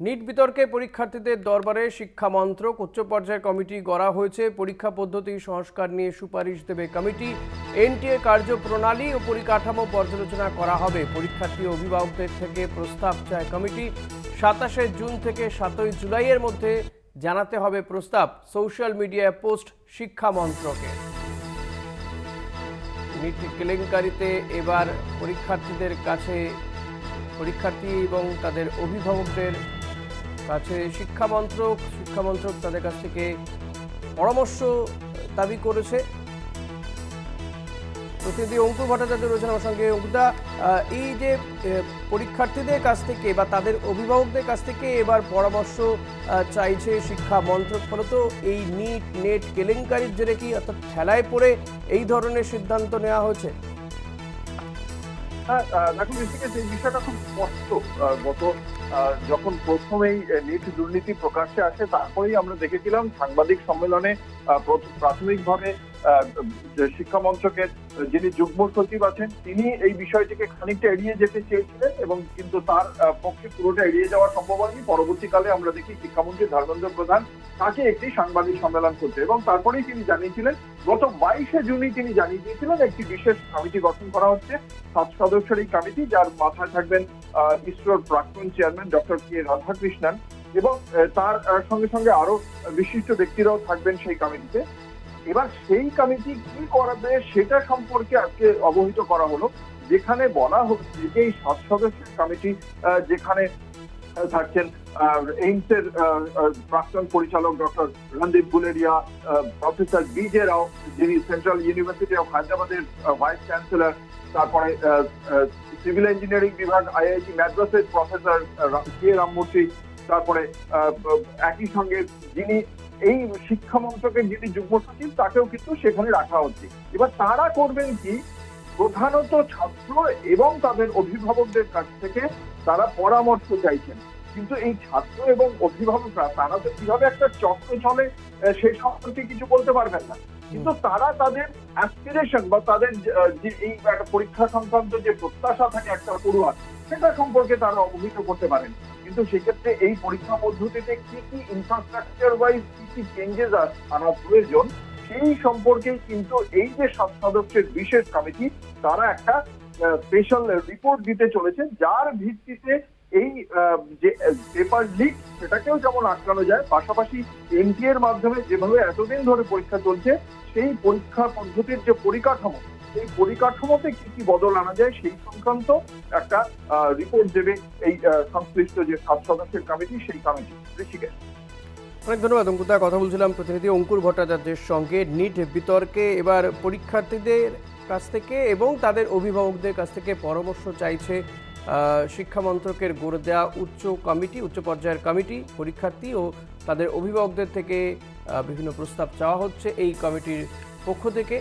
NEET বিতর্কে পরীক্ষার্থীদের দরবারে শিক্ষা মন্ত্রক উচ্চ পর্যায়ের কমিটি গড়া হয়েছে। পরীক্ষা পদ্ধতি সংস্কার নিয়ে সুপারিশ দেবে কমিটি। এনটিএ কার্যপ্রণালী ও পরিকাঠামো পর্যালোচনা করা হবে। পরীক্ষার্থী ও অভিভাবকদের থেকে প্রস্তাব চায় কমিটি। 27শে জুন থেকে 7ই জুলাইয়ের মধ্যে জানাতে হবে প্রস্তাব। সোশ্যাল মিডিয়ায় পোস্ট শিক্ষা মন্ত্রকের। নিট কেলেঙ্কারিতে এবার পরীক্ষার্থী এবং তাদের অভিভাবকদের কাছে শিক্ষা মন্ত্রক তাদের কাছ থেকে পরামর্শ দাবি করেছে। প্রতিনিধি অঙ্কুর ভট্টাচার্য রয়েছেন আমার সঙ্গে। অঙ্কুরদা, এই যে পরীক্ষার্থীদের কাছ থেকে বা তাদের অভিভাবকদের কাছ থেকে এবার পরামর্শ চাইছে শিক্ষা মন্ত্রক, ফলত এই নেট কেলেঙ্কারির জেরে কি অর্থাৎ ঠেলায় পড়ে এই ধরনের সিদ্ধান্ত নেওয়া হয়েছে? দেখুন, এই বিষয়টা খুব স্পষ্ট। গত যখন প্রথমেই নিট দুর্নীতি প্রকাশ্যে আসে, তারপরেই আমরা দেখেছিলাম সাংবাদিক সম্মেলনে প্রাথমিকভাবে শিক্ষা মন্ত্রকের যিনি যুগ্ম সচিব আছেন তিনি এই বিষয়টিকে খানিকটা এড়িয়ে যেতে চেয়েছিলেন, এবং কিন্তু তার পক্ষে পুরোটা এড়িয়ে যাওয়া সম্ভব হয়নি। পরবর্তীকালে আমরা দেখি শিক্ষামন্ত্রী ধর্মেন্দ্র প্রধান তাকে একটি সাংবাদিক সম্মেলন করতে, এবং তারপরেই তিনি জানিয়েছিলেন, গত 22শে জুনই তিনি জানিয়ে দিয়েছিলেন একটি বিশেষ কমিটি গঠন করা হচ্ছে। 7 সদস্যের এই কমিটি, যার মাথায় থাকবেন ইসরোর প্রাক্তন চেয়ারম্যান ডক্টর কে রাধাকৃষ্ণন, এবং তার সঙ্গে সঙ্গে আরো বিশিষ্ট ব্যক্তিরাও থাকবেন সেই কমিটিতে। এবার সেই কমিটি কি করাবে সেটা সম্পর্কে আজকে অবহিত করা হলো, যেখানে বলা হচ্ছে যে এই 7 সদস্যের কমিটি, যেখানে থাকছেন এইমস এর প্রাক্তন পরিচালক ডক্টর রণদীপ গুলেরিয়া, প্রফেসর বিজে রাও যিনি সেন্ট্রাল ইউনিভার্সিটি অফ হায়দ্রাবাদের ভাইস চ্যান্সেলর, তারপরে সিভিল ইঞ্জিনিয়ারিং বিভাগ আইআইটি মাদ্রাসের প্রফেসর কে রামমূর্তি, তারপরে একই সঙ্গে যিনি এই শিক্ষা মন্ত্রকের যিনি যুগ্ম সচিব তাকেও কিন্তু সেখানে রাখা হচ্ছে। এবার তারা করবেন কি, প্রধানত ছাত্র এবং তাদের অভিভাবকদের কাছ থেকে তারা পরামর্শ চাইছেন। কিন্তু এই ছাত্র এবং অভিভাবকরা তারা তো কিভাবে একটা চক্র চলে সেই সম্পর্কে কিছু বলতে পারবেন না, কিন্তু তারা তাদের অ্যাসপিরেশন বা তাদের যে এই একটা পরীক্ষা সংক্রান্ত যে প্রত্যাশা থাকে একটা পড়ুয়ার, সেটা সম্পর্কে তারা অবহিত করতে পারেন। কিন্তু সেক্ষেত্রে এই পরীক্ষা পদ্ধতিতে কি কি ইনফ্রাস্ট্রাকচার ওয়াইজ কি কি চেঞ্জেস আনা প্রয়োজন, সেই সম্পর্কে কিন্তু এই যে 7 সদস্যের বিশেষ কমিটি তারা একটা স্পেশাল রিপোর্ট দিতে চলেছে, যার ভিত্তিতে এই যে পেপার লিক সেটাকেও যেমন আটকানো যায়, পাশাপাশি এনটিএ এর মাধ্যমে যেভাবে এতদিন ধরে পরীক্ষা চলছে সেই পরীক্ষা পদ্ধতির যে পরিকাঠামো, সেই পরিকাঠামোতে কি কি বদল আনা যায় সেই সংক্রান্ত একটা রিপোর্ট দেবে এই সংশ্লিষ্ট যে 7 সদস্যের কমিটি, সেই কমিটি। ঋষিকেশ, অনেক ধন্যবাদ অঙ্কুরদা। কথা বলছিলাম প্রতিনিধি অঙ্কুর ভট্টাচার্যের সঙ্গে। নিট বিতর্কে এবার পরীক্ষার্থীদের কাছ থেকে এবং তাদের অভিভাবকদের কাছ থেকে পরামর্শ চাইছে শিক্ষা মন্ত্রকের গড়ে দেওয়া উচ্চ পর্যায়ের কমিটি। পরীক্ষার্থী ও তাদের অভিভাবকদের থেকে বিভিন্ন প্রস্তাব চাওয়া হচ্ছে এই কমিটির পক্ষ থেকে।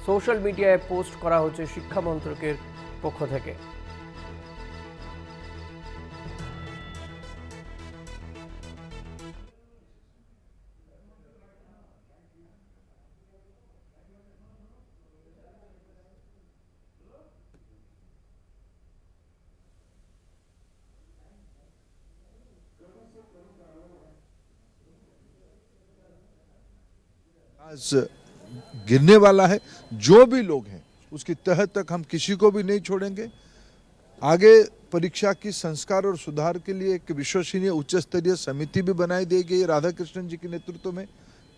সোশ্যাল মিডিয়ায় পোস্ট করা হচ্ছে শিক্ষা মন্ত্রকের পক্ষ থেকে। आज गिरने वाला है। जो भी लोग हैं उसकी तह तक हम किसी को भी नहीं छोड़ेंगे। आगे परीक्षा की संस्कार और सुधार के लिए एक विश्वसनीय उच्च स्तरीय समिति भी बनाई दी गई राधाकृष्णन जी के नेतृत्व में,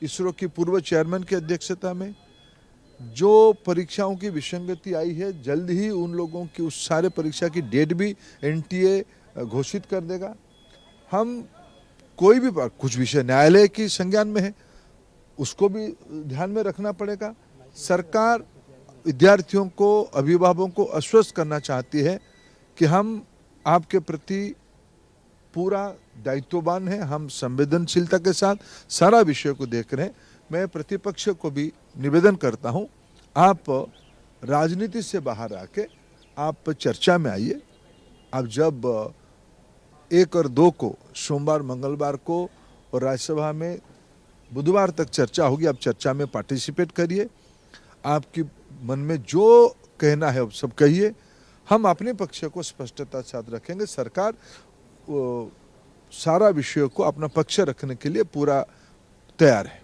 इसरो की पूर्व चेयरमैन की अध्यक्षता में। जो परीक्षाओं की विसंगति आई है, जल्द ही उन लोगों की उस सारे परीक्षा की डेट भी एनटीए घोषित कर देगा। हम कोई भी कुछ विषय न्यायालय की संज्ञान में है, उसको भी ध्यान में रखना पड़ेगा। सरकार विद्यार्थियों को, अभिभावकों को आश्वस्त करना चाहती है कि हम आपके प्रति पूरा दायित्ववान हैं, हम संवेदनशीलता के साथ सारा विषय को देख रहे हैं। मैं प्रतिपक्ष को भी निवेदन करता हूं, आप राजनीति से बाहर आके आप चर्चा में आइए। आप जब 1 और 2 को सोमवार मंगलवार को और राज्यसभा में बुधवार तक चर्चा होगी, आप चर्चा में पार्टिसिपेट करिए। आपकी मन में जो कहना है सब कहिए, हम अपने पक्ष को स्पष्टता साथ रखेंगे। सरकार सारा विषयों को अपना पक्ष रखने के लिए पूरा तैयार है।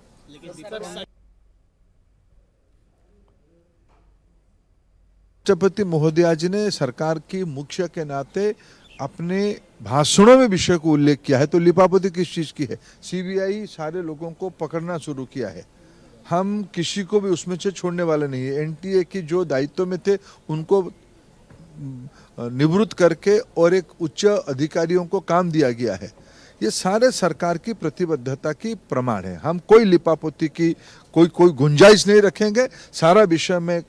राष्ट्रपति महोदया जी ने सरकार की मुख्य के नाते अपने भाषणों में विषय को उल्लेख किया है, तो लिपापोती किस चीज की है? सीबीआई सारे लोगों को पकड़ना शुरू किया है, हम किसी को भी उसमें से छोड़ने वाले नहीं है। एनटीए की जो दायित्व में थे उनको निवृत्त करके और एक उच्च अधिकारियों को काम दिया गया है। ये सारे सरकार की प्रतिबद्धता की प्रमाण है। हम कोई लिपापोती की कोई गुंजाइश नहीं रखेंगे। सारा विषय में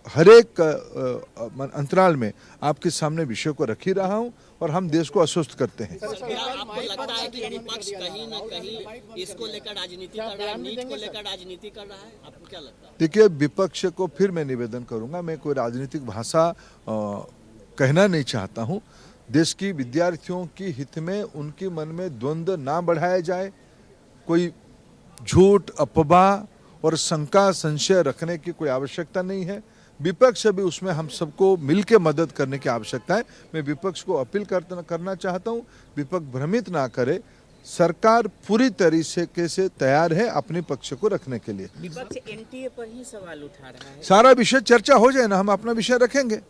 हर एक अंतराल में आपके सामने विषय को रख ही रहा हूं और हम देश को आश्वस्त करते हैं। आपको लगता है कि विपक्ष कहीं ना कहीं इसको लेकर राजनीति कर रहा है, नीट को लेकर राजनीति कर रहा है? आपको क्या लगता है? देखिए, विपक्ष को फिर मैं निवेदन करूंगा, मैं कोई राजनीतिक भाषा कहना नहीं चाहता हूं। देश की विद्यार्थियों की हित में उनके मन में द्वंद्व ना बढ़ाया जाए, कोई झूठ, अफवाह और शंका संशय रखने की कोई आवश्यकता नहीं है। विपक्ष भी उसमें हम सबको मिलकर मदद करने की आवश्यकता है। मैं विपक्ष को अपील करना चाहता हूं, विपक्ष भ्रमित ना करे। सरकार पूरी तरीके से तैयार है अपने पक्ष को रखने के लिए। विपक्ष एनटीए पर ही सवाल उठा रहा है। सारा विषय चर्चा हो जाए ना, हम अपना विषय रखेंगे।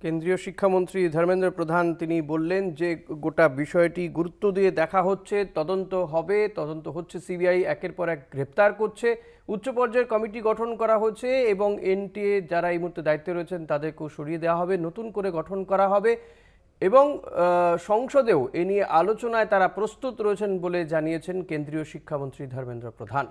কেন্দ্রীয় শিক্ষামন্ত্রী ধর্মেন্দ্র প্রধান তিনি বললেন যে গোটা বিষয়টি গুরুত্ব দিয়ে দেখা হচ্ছে, তদন্ত হবে, তদন্ত হচ্ছে, সিবিআই একের পর এক গ্রেপ্তার করছে, উচ্চ পর্যায়ের কমিটি গঠন করা হয়েছে এবং এনটিএ যারা এই মুহূর্তে দায়িত্বে রয়েছেন তাদেরকেও সরিয়ে দেওয়া হবে, নতুন করে গঠন করা হবে এবং সংসদেও এ নিয়ে আলোচনায় তারা প্রস্তুত রয়েছেন বলে জানিয়েছেন কেন্দ্রীয় শিক্ষামন্ত্রী ধর্মেন্দ্র প্রধান।